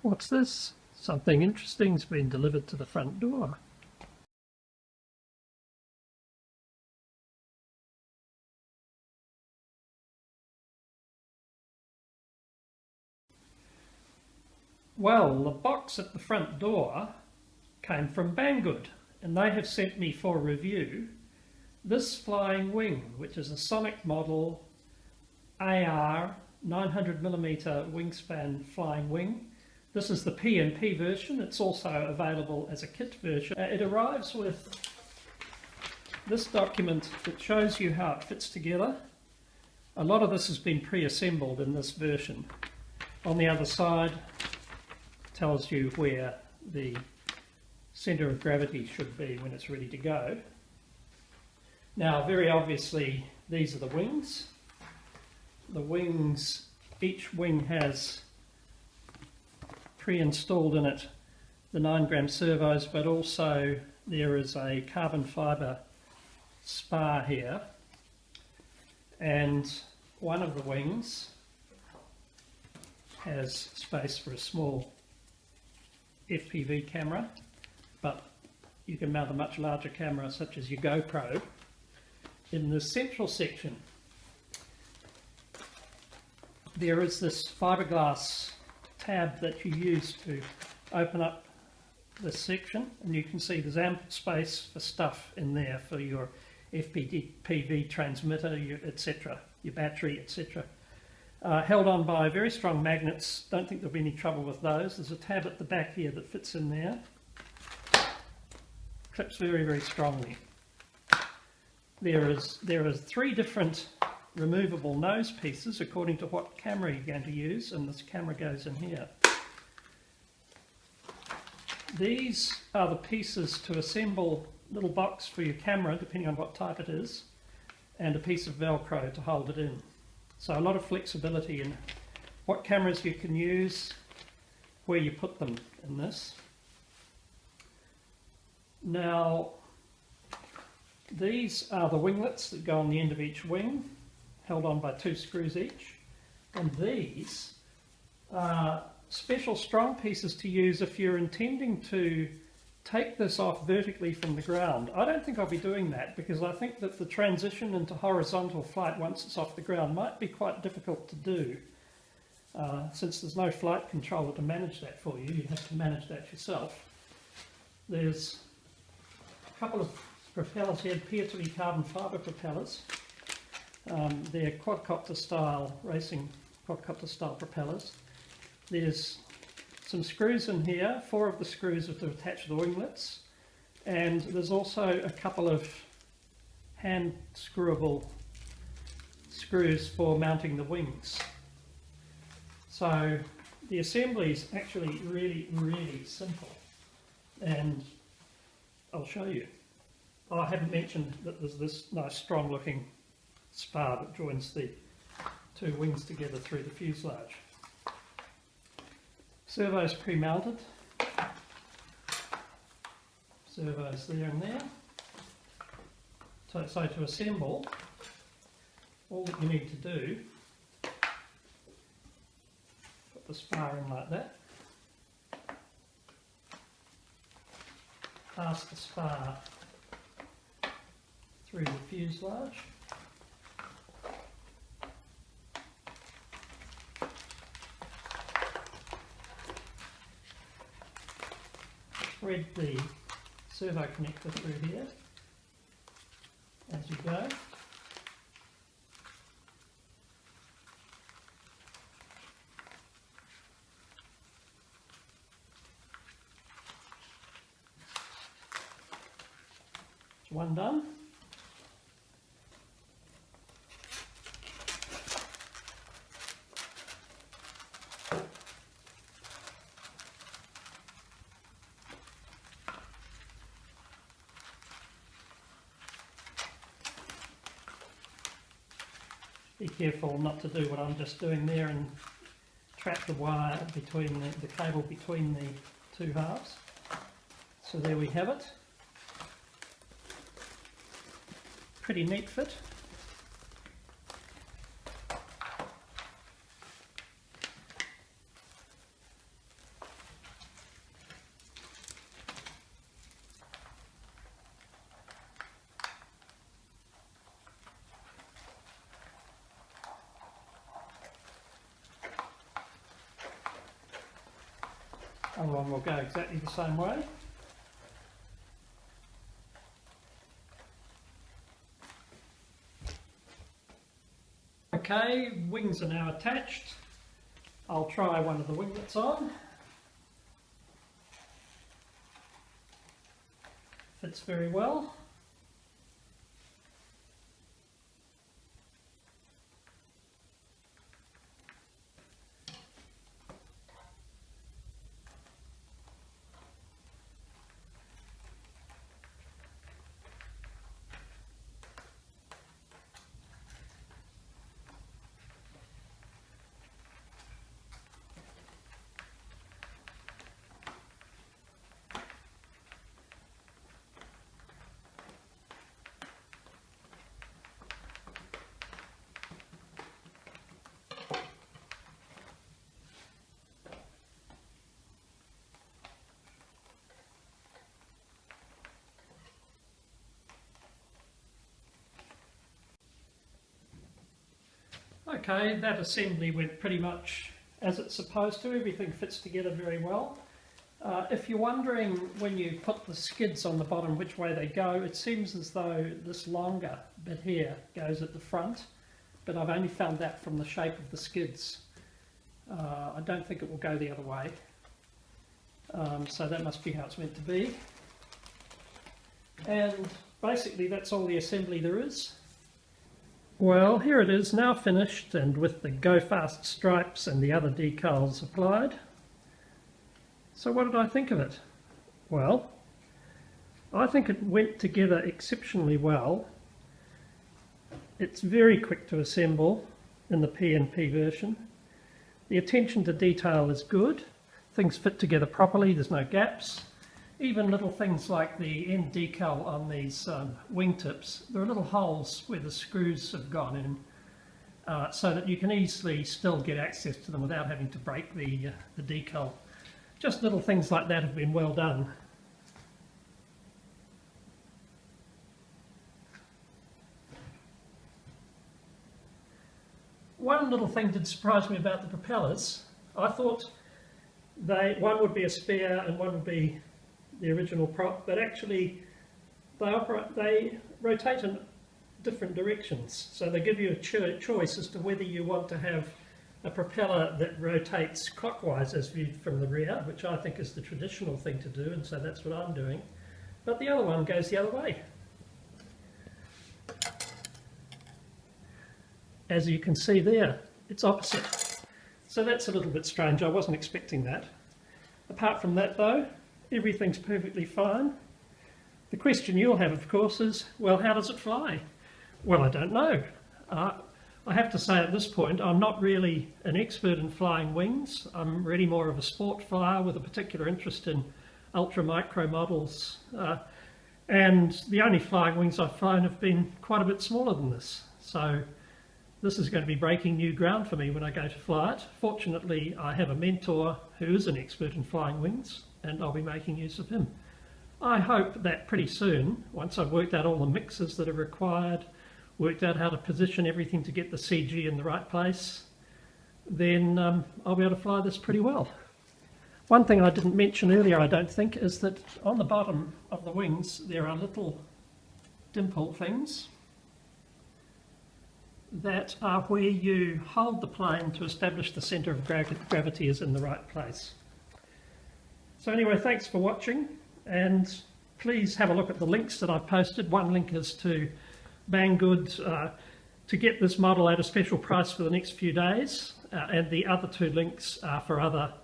What's this? Something interesting's been delivered to the front door. Well, the box at the front door came from Banggood, and they have sent me for review this flying wing, which is a SonicModell AR 900mm wingspan flying wing. This is the PNP version. It's also available as a kit version. It arrives with this document that shows you how it fits together. A lot of this has been pre-assembled in this version. On the other side, tells you where the centre of gravity should be when it's ready to go. Now, very obviously, these are the wings. The wings, each wing has pre-installed in it the 9-gram servos, but also there is a carbon fibre spar here, and one of the wings has space for a small FPV camera, but you can mount a much larger camera such as your GoPro. In the central section there is this fiberglass tab that you use to open up this section, and you can see there's ample space for stuff in there for your FPV transmitter, etc., your battery, etc. Held on by very strong magnets. Don't think there'll be any trouble with those. There's a tab at the back here that fits in there. Clips very, very strongly. There are 3 different removable nose pieces according to what camera you're going to use, and this camera goes in here. These are the pieces to assemble a little box for your camera, depending on what type it is, and a piece of Velcro to hold it in. So a lot of flexibility in what cameras you can use, where you put them in this. Now, these are the winglets that go on the end of each wing, held on by 2 screws each. And these are special strong pieces to use if you're intending to take this off vertically from the ground. I don't think I'll be doing that, because I think that the transition into horizontal flight once it's off the ground might be quite difficult to do. Since there's no flight controller to manage that for you, you have to manage that yourself. There's a couple of propellers here, appear to be carbon fibre propellers. They're quadcopter style, racing quadcopter style propellers. There's some screws in here. 4 of the screws are to attach the winglets, and there's also a couple of hand screwable screws for mounting the wings. So the assembly is actually really, really simple, and I'll show you. Oh, I haven't mentioned that there's this nice strong looking spar that joins the 2 wings together through the fuselage. Servos pre-mounted, servos there and there. So to assemble, all that you need to do, put the spar in like that, pass the spar through the fuselage, thread the servo connector through here as you go. It's one done. Be careful not to do what I'm just doing there and trap the wire between the cable between the 2 halves. So there we have it. Pretty neat fit. Other one will go exactly the same way. Okay, wings are now attached. I'll try one of the winglets on. Fits very well. Okay, that assembly went pretty much as it's supposed to. Everything fits together very well. If you're wondering when you put the skids on the bottom which way they go, it seems as though this longer bit here goes at the front, but I've only found that from the shape of the skids. I don't think it will go the other way, so that must be how it's meant to be. And basically that's all the assembly there is. Well, here it is now finished, and with the Go Fast stripes and the other decals applied. So what did I think of it? Well, I think it went together exceptionally well. It's very quick to assemble in the PNP version. The attention to detail is good. Things fit together properly, there's no gaps. Even little things like the end decal on these wingtips, there are little holes where the screws have gone in, so that you can easily still get access to them without having to break the decal. Just little things like that have been well done. One little thing did surprise me about the propellers. I thought one would be a spare and one would be the original prop, but actually they rotate in different directions, so they give you a choice as to whether you want to have a propeller that rotates clockwise as viewed from the rear, which I think is the traditional thing to do, and so that's what I'm doing, but the other one goes the other way. As you can see there, it's opposite, so that's a little bit strange. I wasn't expecting that. Apart from that though, everything's perfectly fine. The question you'll have, of course, is, well, how does it fly? Well, I don't know. I have to say at this point, I'm not really an expert in flying wings. I'm really more of a sport flyer with a particular interest in ultra micro models. And the only flying wings I've flown have been quite a bit smaller than this. So this is going to be breaking new ground for me when I go to fly it. Fortunately, I have a mentor who is an expert in flying wings, and I'll be making use of him. I hope that pretty soon, once I've worked out all the mixes that are required, worked out how to position everything to get the CG in the right place, then I'll be able to fly this pretty well. One thing I didn't mention earlier, I don't think, is that on the bottom of the wings there are little dimple things that are where you hold the plane to establish the centre of gravity is in the right place. So anyway, thanks for watching, and please have a look at the links that I've posted. One link is to Banggood to get this model at a special price for the next few days, and the other two links are for other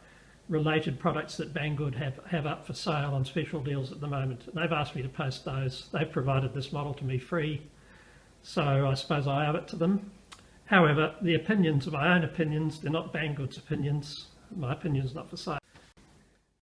related products that Banggood have up for sale on special deals at the moment. They've asked me to post those. They've provided this model to me free, so I suppose I owe it to them. However, the opinions are my own opinions, they're not Banggood's opinions. My opinion's not for sale.